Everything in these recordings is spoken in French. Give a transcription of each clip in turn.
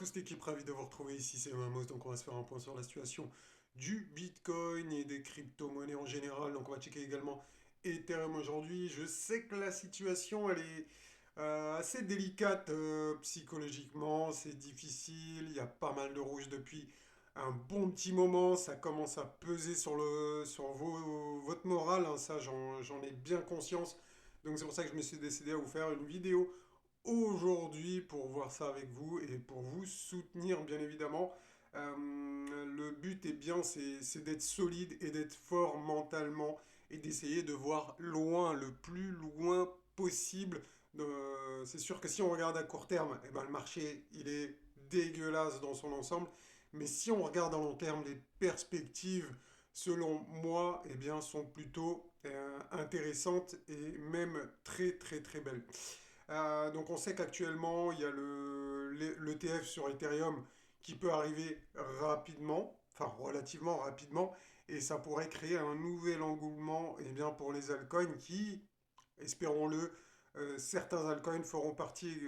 tous l'équipe, ravi de vous retrouver ici, c'est Mamos, donc on va se faire un point sur la situation du Bitcoin et des crypto-monnaies en général, donc on va checker également Ethereum aujourd'hui. Je sais que la situation elle est assez délicate psychologiquement, c'est difficile, il y a pas mal de rouge depuis un bon petit moment, ça commence à peser sur votre morale, hein, ça j'en ai bien conscience, donc c'est pour ça que je me suis décidé à vous faire une vidéo aujourd'hui pour voir ça avec vous et pour vous soutenir bien évidemment. Le but est bien, c'est d'être solide et d'être fort mentalement et d'essayer de voir loin, le plus loin possible. C'est sûr que si on regarde à court terme, eh ben, le marché il est dégueulasse dans son ensemble. Mais si on regarde à long terme, les perspectives, selon moi, eh bien, sont plutôt intéressantes et même très très très belles. Donc on sait qu'actuellement, il y a l'ETF sur Ethereum qui peut arriver rapidement, enfin relativement rapidement, et ça pourrait créer un nouvel engouement eh bien, pour les altcoins qui, espérons-le, certains altcoins feront partie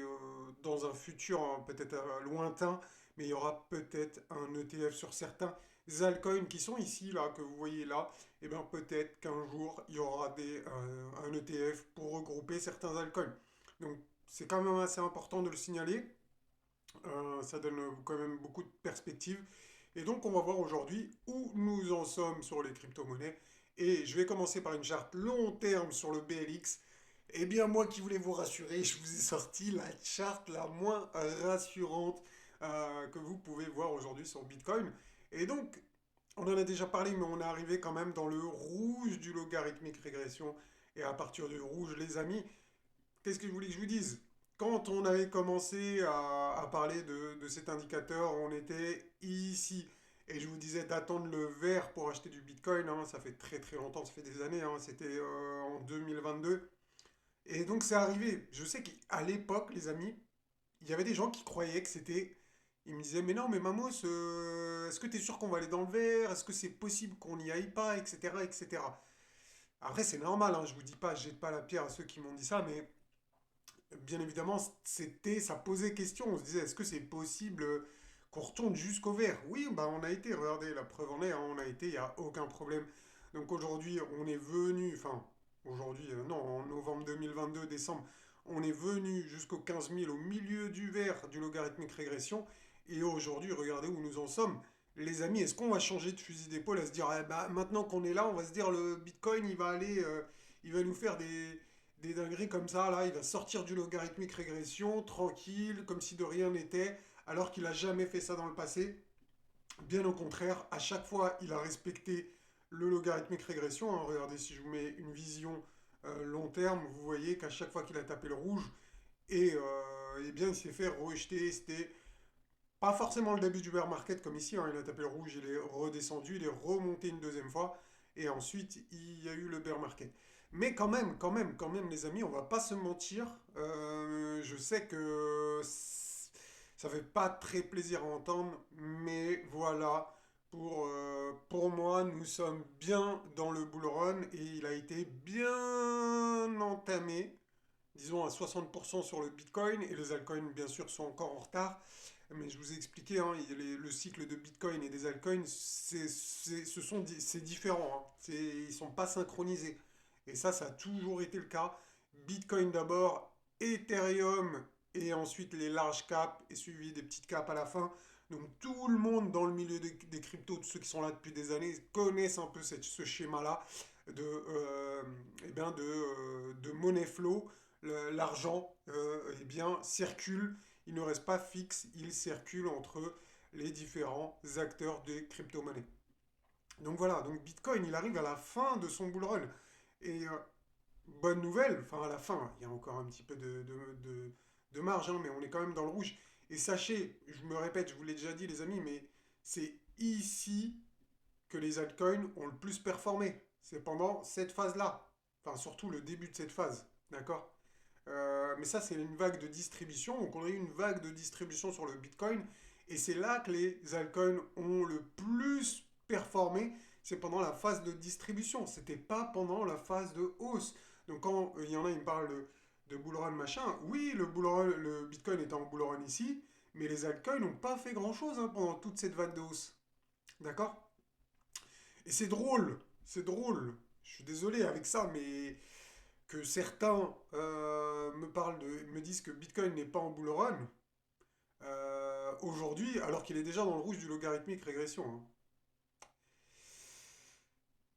dans un futur hein, peut-être lointain, mais il y aura peut-être un ETF sur certains altcoins qui sont ici, là, que vous voyez là, et bien peut-être qu'un jour, il y aura un ETF pour regrouper certains altcoins. Donc c'est quand même assez important de le signaler. Ça donne quand même beaucoup de perspectives. Et donc on va voir aujourd'hui où nous en sommes sur les crypto-monnaies. Et je vais commencer par une charte long terme sur le BLX. Eh bien moi qui voulais vous rassurer, je vous ai sorti la charte la moins rassurante que vous pouvez voir aujourd'hui sur Bitcoin. Et donc on en a déjà parlé, mais on est arrivé quand même dans le rouge du logarithmique régression. Et à partir du rouge, les amis, qu'est-ce que je voulais que je vous dise? Quand on avait commencé à parler de cet indicateur, on était ici. Et je vous disais d'attendre le vert pour acheter du Bitcoin, hein. Ça fait très très longtemps, ça fait des années, hein. C'était en 2022. Et donc c'est arrivé. Je sais qu'à l'époque, les amis, il y avait des gens qui croyaient que c'était... Ils me disaient, mais non, mais Mamos, est-ce que tu es sûr qu'on va aller dans le vert? Est-ce que c'est possible qu'on n'y aille pas? Etc. etc. Après, c'est normal, hein, je vous dis pas, je jette pas la pierre à ceux qui m'ont dit ça, mais bien évidemment, ça posait question. On se disait, est-ce que c'est possible qu'on retourne jusqu'au vert? Oui, bah on a été, regardez, la preuve en est, hein, on a été, il n'y a aucun problème. Donc aujourd'hui, on est venu, enfin, aujourd'hui, non, en novembre 2022, décembre, on est venu jusqu'au 15 000 au milieu du vert du logarithmique régression. Et aujourd'hui, regardez où nous en sommes. Les amis, est-ce qu'on va changer de fusil d'épaule à se dire, eh bah, maintenant qu'on est là, on va se dire, le Bitcoin, il va nous faire des dingueries comme ça, là, il va sortir du logarithmique régression, tranquille, comme si de rien n'était, alors qu'il n'a jamais fait ça dans le passé. Bien au contraire, à chaque fois, il a respecté le logarithmique régression, hein. Regardez, si je vous mets une vision long terme, vous voyez qu'à chaque fois qu'il a tapé le rouge, eh bien, il s'est fait rejeter. C'était pas forcément le début du bear market comme ici, hein. Il a tapé le rouge, il est redescendu, il est remonté une deuxième fois, et ensuite il y a eu le bear market. Mais quand même, les amis, on va pas se mentir. Je sais que ça fait pas très plaisir à entendre, mais voilà, pour moi, nous sommes bien dans le bull run et il a été bien entamé, disons à 60% sur le Bitcoin, et les altcoins, bien sûr, sont encore en retard. Mais je vous ai expliqué, hein, le cycle de Bitcoin et des altcoins, c'est différent, hein. Ils ne sont pas synchronisés. Et ça a toujours été le cas. Bitcoin d'abord, Ethereum, et ensuite les large caps, et suivi des petites caps à la fin. Donc tout le monde dans le milieu des cryptos, tous ceux qui sont là depuis des années, connaissent un peu ce schéma-là eh bien de money flow. L'argent eh bien, circule, il ne reste pas fixe, il circule entre les différents acteurs des crypto-monnaies. Donc voilà, donc Bitcoin, il arrive à la fin de son bull run. Et bonne nouvelle, enfin à la fin, il y a encore un petit peu de marge, hein, mais on est quand même dans le rouge. Et sachez, je me répète, je vous l'ai déjà dit les amis, mais c'est ici que les altcoins ont le plus performé. C'est pendant cette phase-là. Enfin, surtout le début de cette phase. D'accord? Mais ça, c'est une vague de distribution. Donc, on a eu une vague de distribution sur le Bitcoin. Et c'est là que les altcoins ont le plus performé. C'est pendant la phase de distribution. C'était pas pendant la phase de hausse. Donc, quand il y en a, ils me parlent de bull run machin. Oui, le Bitcoin est en bull run ici. Mais les altcoins n'ont pas fait grand-chose hein, pendant toute cette vague de hausse. D'accord? Et c'est drôle. Je suis désolé avec ça, mais que certains me disent que Bitcoin n'est pas en bull run aujourd'hui, alors qu'il est déjà dans le rouge du logarithmique régression.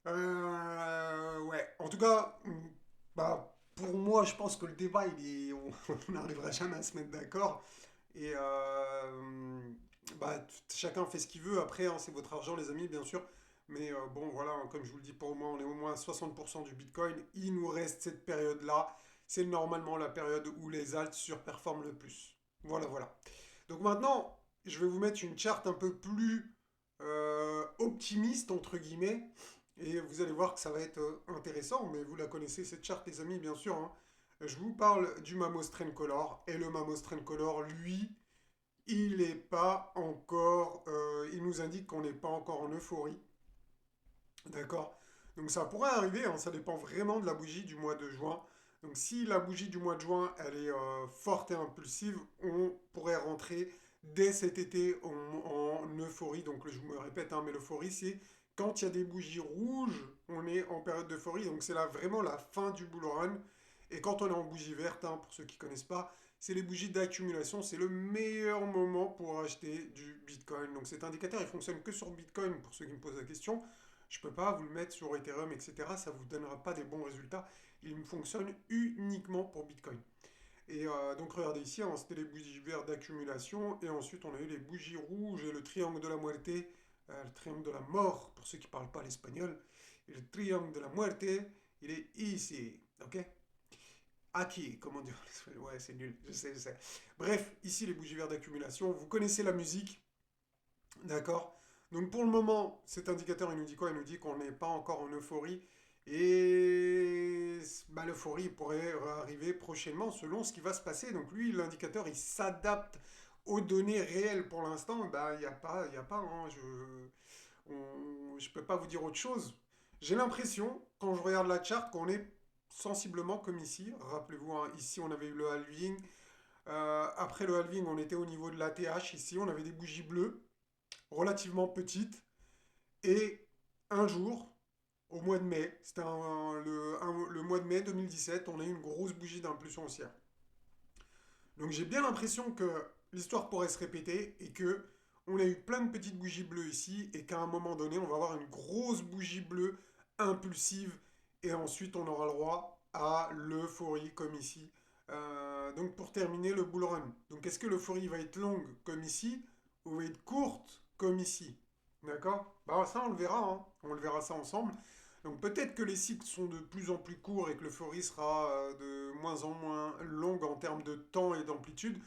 Hein. Ouais, en tout cas, bah, pour moi, je pense que le débat, on n'arrivera jamais à se mettre d'accord. Et bah, chacun fait ce qu'il veut. Après, hein, c'est votre argent, les amis, bien sûr. Mais bon, voilà, hein, comme je vous le dis, pour moi, on est au moins à 60% du Bitcoin. Il nous reste cette période-là. C'est normalement la période où les alts surperforment le plus. Voilà, voilà. Donc maintenant, je vais vous mettre une charte un peu plus optimiste, entre guillemets. Et vous allez voir que ça va être intéressant. Mais vous la connaissez, cette charte, les amis, bien sûr. Hein. Je vous parle du Mamos Trendcolor. Et le Mamos Trendcolor, lui, il n'est pas encore. Il nous indique qu'on n'est pas encore en euphorie. D'accord? Donc ça pourrait arriver, hein, ça dépend vraiment de la bougie du mois de juin. Donc si la bougie du mois de juin, elle est forte et impulsive, on pourrait rentrer dès cet été en euphorie. Donc je me répète, hein, mais l'euphorie, c'est quand il y a des bougies rouges, on est en période d'euphorie. Donc c'est là vraiment la fin du bull run. Et quand on est en bougie verte, hein, pour ceux qui ne connaissent pas, c'est les bougies d'accumulation. C'est le meilleur moment pour acheter du Bitcoin. Donc cet indicateur, il fonctionne que sur Bitcoin, pour ceux qui me posent la question. Je ne peux pas vous le mettre sur Ethereum, etc. Ça ne vous donnera pas des bons résultats. Il fonctionne uniquement pour Bitcoin. Et donc regardez ici, hein, c'était les bougies vertes d'accumulation. Et ensuite, on a eu les bougies rouges et le triangle de la muerte. Le triangle de la mort, pour ceux qui ne parlent pas l'espagnol. Et le triangle de la muerte, il est ici. Ok? Aki, comment dire? Ouais, c'est nul, je sais, je sais. Bref, ici les bougies vertes d'accumulation. Vous connaissez la musique. D'accord? Donc pour le moment, cet indicateur, il nous dit quoi? Il nous dit qu'on n'est pas encore en euphorie. Et bah, l'euphorie pourrait arriver prochainement selon ce qui va se passer. Donc lui, l'indicateur, il s'adapte aux données réelles pour l'instant. Bah, il y a pas hein, je peux pas vous dire autre chose. J'ai l'impression, quand je regarde la charte, qu'on est sensiblement comme ici. Rappelez-vous, hein, ici on avait eu le halving. Après le halving, on était au niveau de l'ATH. Ici, on avait des bougies bleues relativement petite. Et un jour, au mois de mai, c'était le mois de mai 2017, on a eu une grosse bougie d'impulsion haussière. Donc j'ai bien l'impression que l'histoire pourrait se répéter et que on a eu plein de petites bougies bleues ici et qu'à un moment donné, on va avoir une grosse bougie bleue impulsive et ensuite on aura le droit à l'euphorie comme ici. Donc pour terminer le bull run. Donc est-ce que l'euphorie va être longue comme ici ou va être courte comme ici? D'accord? Bah ça on le verra, hein. On le verra ça ensemble. Donc peut-être que les cycles sont de plus en plus courts et que l'euphorie sera de moins en moins longue en termes de temps et d'amplitude.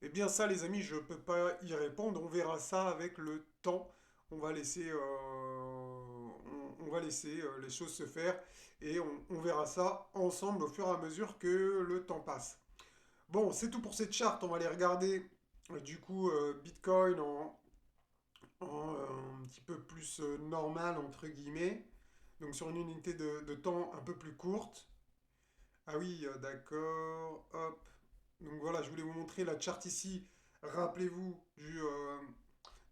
Eh bien ça les amis, je ne peux pas y répondre. On verra ça avec le temps. On va laisser les choses se faire et on verra ça ensemble au fur et à mesure que le temps passe. Bon, c'est tout pour cette charte. On va aller regarder du coup Bitcoin un petit peu plus normal entre guillemets. Donc sur une unité de temps un peu plus courte. Ah oui, d'accord. Hop. Donc voilà, je voulais vous montrer la charte ici. Rappelez-vous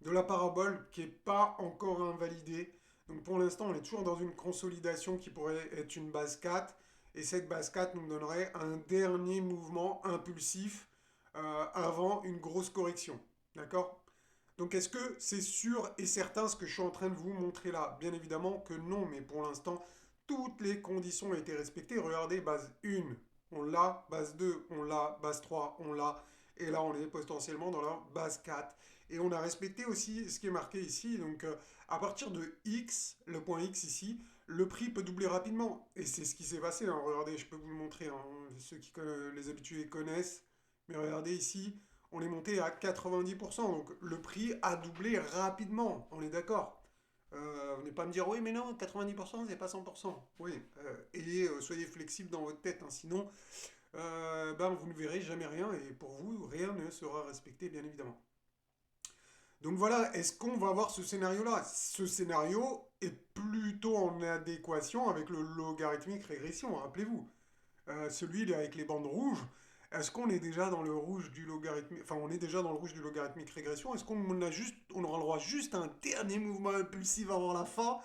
de la parabole qui n'est pas encore invalidée. Donc pour l'instant, on est toujours dans une consolidation qui pourrait être une base 4. Et cette base 4 nous donnerait un dernier mouvement impulsif avant une grosse correction. D'accord? Donc est-ce que c'est sûr et certain ce que je suis en train de vous montrer là? Bien évidemment que non, mais pour l'instant, toutes les conditions ont été respectées. Regardez, base 1, on l'a, base 2, on l'a, base 3, on l'a, et là on est potentiellement dans la base 4. Et on a respecté aussi ce qui est marqué ici, donc à partir de X, le point X ici, le prix peut doubler rapidement. Et c'est ce qui s'est passé, hein. Regardez, je peux vous le montrer, hein. Ceux qui connaissent, les habitués connaissent, mais regardez ici, on est monté à 90%. Donc le prix a doublé rapidement, on est d'accord. Venez pas me dire, oui, mais non, 90%, c'est pas 100%. Oui, et soyez flexible dans votre tête, hein, sinon, ben, vous ne verrez jamais rien, et pour vous, rien ne sera respecté, bien évidemment. Donc voilà, est-ce qu'on va avoir ce scénario-là? Ce scénario est plutôt en adéquation avec le logarithmique régression, rappelez-vous. Celui avec les bandes rouges, Est-ce qu'on est déjà dans le rouge du logarithmique, enfin on est déjà dans le rouge du logarithmique régression? Est-ce qu'on a juste, on aura le droit juste à un dernier mouvement impulsif avant la fin?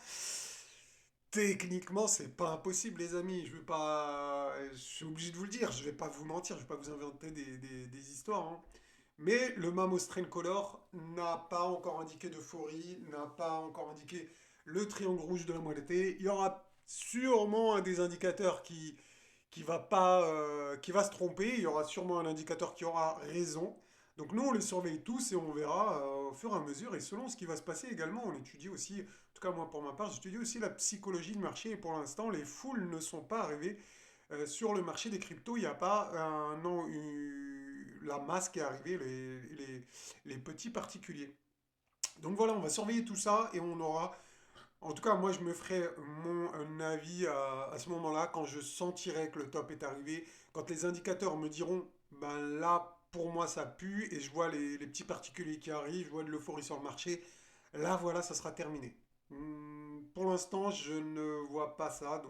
Techniquement, c'est pas impossible, les amis. Je veux pas, je suis obligé de vous le dire. Je vais pas vous mentir. Je vais pas vous inventer des histoires, hein. Mais le Mamos Train Color n'a pas encore indiqué d'euphorie, n'a pas encore indiqué le triangle rouge de la mobilité. Il y aura sûrement un des indicateurs qui va pas, qui va se tromper. Il y aura sûrement un indicateur qui aura raison. Donc nous, on les surveille tous et on verra au fur et à mesure. Et selon ce qui va se passer également, on étudie aussi, en tout cas moi pour ma part, j'étudie aussi la psychologie de marché. Et pour l'instant, les foules ne sont pas arrivées sur le marché des cryptos. Il n'y a pas non, la masse qui est arrivée, les petits particuliers. Donc voilà, on va surveiller tout ça et on aura en tout cas, moi, je me ferai mon avis à ce moment-là, quand je sentirai que le top est arrivé, quand les indicateurs me diront, ben là, pour moi, ça pue, et je vois les petits particuliers qui arrivent, je vois de l'euphorie sur le marché, là, voilà, ça sera terminé. Pour l'instant, je ne vois pas ça,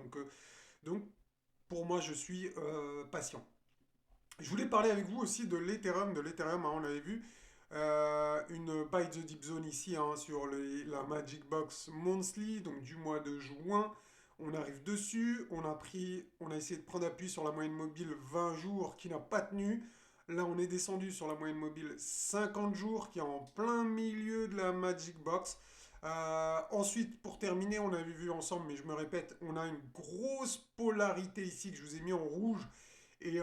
donc pour moi, je suis patient. Je voulais parler avec vous aussi de l'Ethereum, hein, on l'avait vu. Une buy the dip zone ici hein, sur la Magic Box Monthly, donc du mois de juin. On arrive dessus, on a essayé de prendre appui sur la moyenne mobile 20 jours qui n'a pas tenu. Là, on est descendu sur la moyenne mobile 50 jours qui est en plein milieu de la Magic Box. Ensuite, pour terminer, on avait vu ensemble, mais je me répète, on a une grosse polarité ici que je vous ai mis en rouge et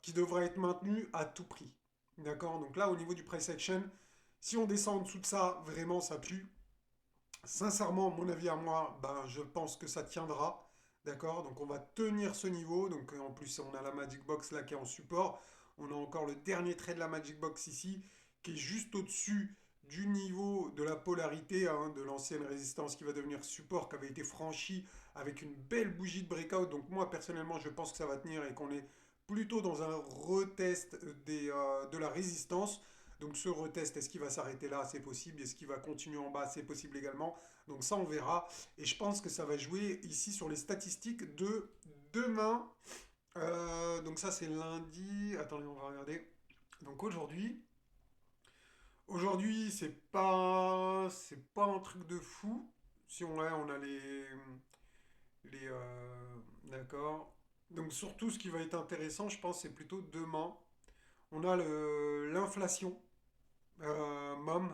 qui devrait être maintenu à tout prix. D'accord. Donc là, au niveau du price action, si on descend en dessous de ça, vraiment, ça pue. Sincèrement, mon avis à moi, ben, je pense que ça tiendra. D'accord. Donc on va tenir ce niveau. Donc en plus, on a la Magic Box là qui est en support. On a encore le dernier trait de la Magic Box ici, qui est juste au-dessus du niveau de la polarité hein, de l'ancienne résistance qui va devenir support, qui avait été franchi avec une belle bougie de breakout. Donc moi, personnellement, je pense que ça va tenir et qu'on est plutôt dans un retest de la résistance. Donc ce retest, est-ce qu'il va s'arrêter là? C'est possible. Est-ce qu'il va continuer en bas? C'est possible également. Donc ça, on verra. Et je pense que ça va jouer ici sur les statistiques de demain. Donc ça, c'est lundi. Attendez, on va regarder. Donc aujourd'hui, c'est pas un truc de fou. Si on a, on a d'accord. Donc surtout, ce qui va être intéressant, je pense, c'est plutôt demain. On a l'inflation MOM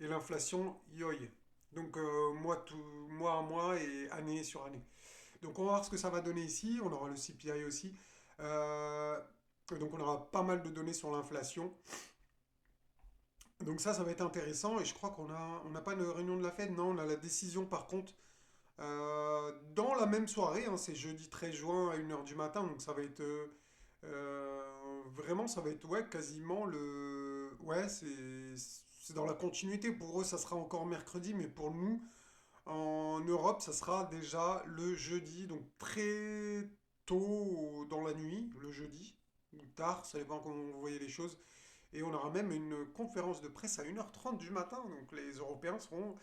et l'inflation YOY. Donc mois à mois et année sur année. Donc on va voir ce que ça va donner ici. On aura le CPI aussi. Euh, donc on aura pas mal de données sur l'inflation. Donc ça va être intéressant. Et je crois on n'a pas une réunion de la Fed. Non, on a la décision par contre dans la même soirée. Hein, c'est jeudi 13 juin à 1h du matin. Donc ça va être vraiment, ça va être ouais, quasiment le... Ouais, c'est dans la continuité. Pour eux, ça sera encore mercredi, mais pour nous, en Europe, ça sera déjà le jeudi, donc très tôt dans la nuit, le jeudi, ou tard, ça dépend comment vous voyez les choses. Et on aura même une conférence de presse à 1h30 du matin, donc les Européens seront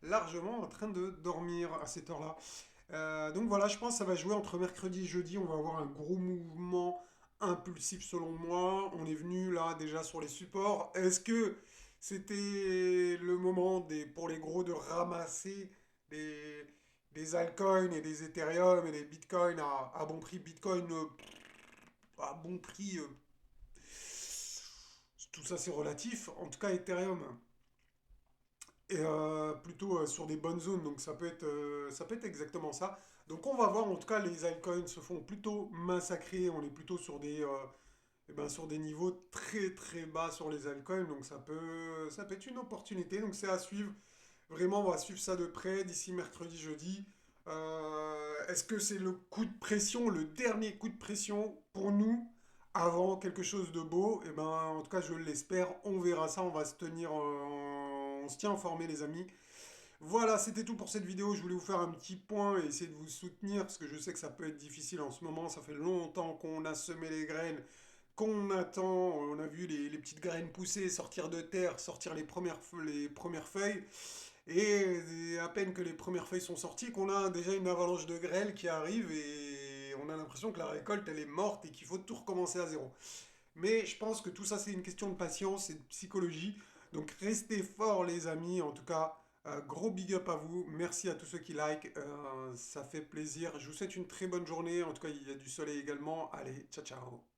largement en train de dormir à cette heure-là. Donc voilà, je pense que ça va jouer entre mercredi et jeudi. On va avoir un gros mouvement impulsif selon moi. On est venu là déjà sur les supports. Est-ce que c'était le moment pour les gros de ramasser des, des altcoins et des Ethereum et des Bitcoins à bon prix? Bitcoin à bon prix, tout ça c'est relatif. En tout cas, Ethereum et plutôt sur des bonnes zones. Donc ça peut être exactement ça. Donc on va voir, en tout cas les altcoins se font plutôt massacrer, on est plutôt sur des niveaux très très bas sur les altcoins, donc ça peut être une opportunité, donc c'est à suivre. Vraiment, on va suivre ça de près d'ici mercredi, jeudi. Est-ce que c'est le coup de pression, le dernier coup de pression pour nous avant quelque chose de beau? Eh ben, en tout cas, je l'espère. On verra ça. On va se tenir, on se tient informé, les amis. Voilà, c'était tout pour cette vidéo. Je voulais vous faire un petit point et essayer de vous soutenir parce que je sais que ça peut être difficile en ce moment. Ça fait longtemps qu'on a semé les graines, qu'on attend. On a vu les petites graines pousser, sortir de terre, sortir les premières feuilles. Et à peine que les premières feuilles sont sorties, qu'on a déjà une avalanche de grêle qui arrive et on a l'impression que la récolte elle est morte et qu'il faut tout recommencer à zéro. Mais je pense que tout ça, c'est une question de patience et de psychologie. Donc restez forts, les amis. En tout cas, gros big up à vous. Merci à tous ceux qui like. Ça fait plaisir. Je vous souhaite une très bonne journée. En tout cas, il y a du soleil également. Allez, ciao, ciao.